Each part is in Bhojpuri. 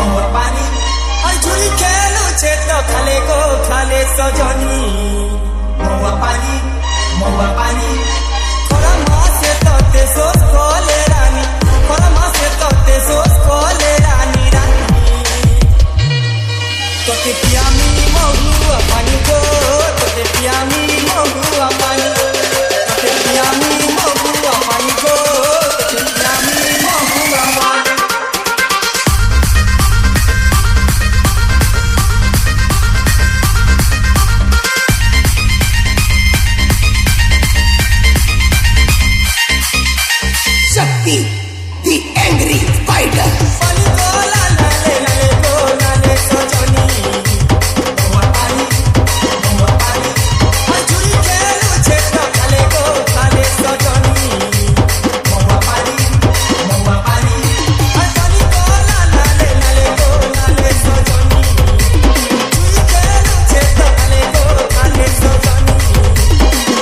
महुआ पानी और झुरी खेलुछे तो खाले गो खाले सजनी महुआ पानी खरा मासे तते सोस कोले रानी खरा मासे तते सोस कोले रानी तोते पियामी महुआ पानी गो तोते पियामी महुआ पानी तोते पियामी महुआ पानी गो तोते पियामी महुआ पानी Shakti, the angry spider. पानी को लाले को लाले सजनी महुआ पानी हर झुरी खेलुछे तो खाले गो खाले सजनी महुआ पानी हर पानी को लाले को लाले सजनी झुरी खेलुछे तो खाले गो खाले सजनी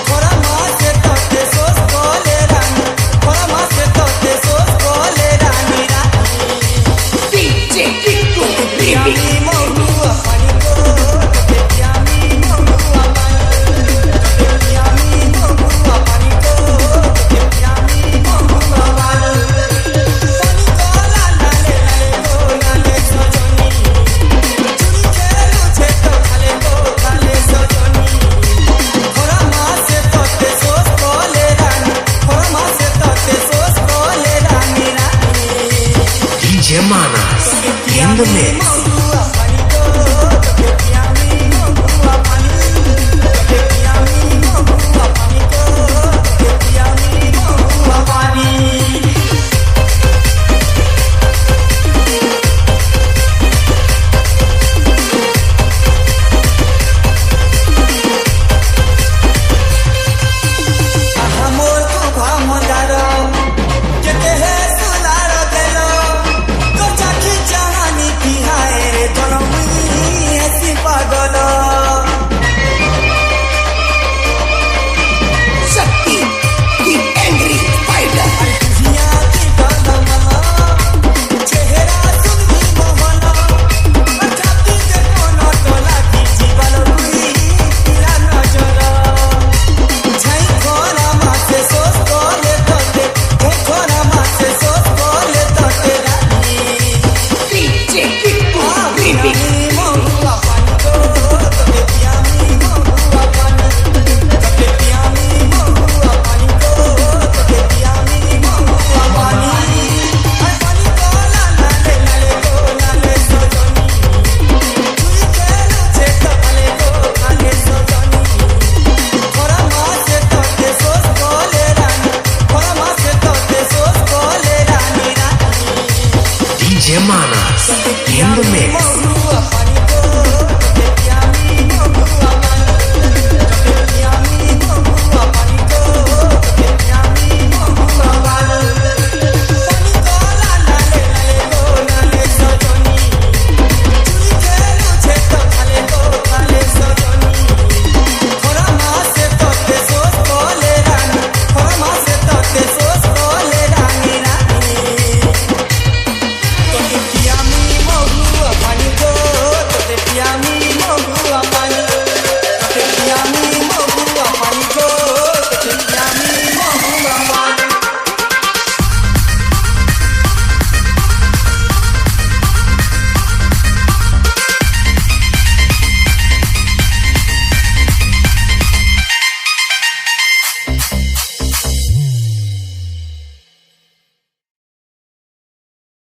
खरा मासे तते सोस कोले रानी खरा मासे तते सोस कोले रानी DJ Kiko, baby. पियामी महुआ पानी गो तोते पियामी महुआ पानी तोते पियामी महुआ पानी गो तोते पियामी महुआ पानी पानी को लाले को लाले सजनी झुरी खेलुछे तो खाले गो खाले सजनी खरा मासे तते सोस कोले रानी खरा मासे तते सोस कोले रानी DJ Manas in the mix. महुआ पानी गो तोते पियामी महुआ पानी तोते पियामी महुआ पानी गो तोते पियामी महुआ पानी मोर तू भामंदार केते हे सुलार देलो तो चाखी जहानी पिहाए रे जनमी हसी पागल Shakti, the angry spider. जिया की गलमला चेहरा सुनगी मोहना छाती के कोना तोला की जीवन रुई पीला नजर छई खोना मासे सोस कोले तते खोना मासे सोस कोले तते रानी DJ Kiko, baby. महुआ पानी गो तोते पियामी महुआ पानी तोते पियामी महुआ पानी गो तोते पियामी महुआ पानी हर पानी को लाले को लाले सजनी झुरी खेलुछे तो खाले गो खाले सजनी खरा मासे तते सोस कोले रानी खरा मासे तते सोस कोले रानी DJ Manas in the mix.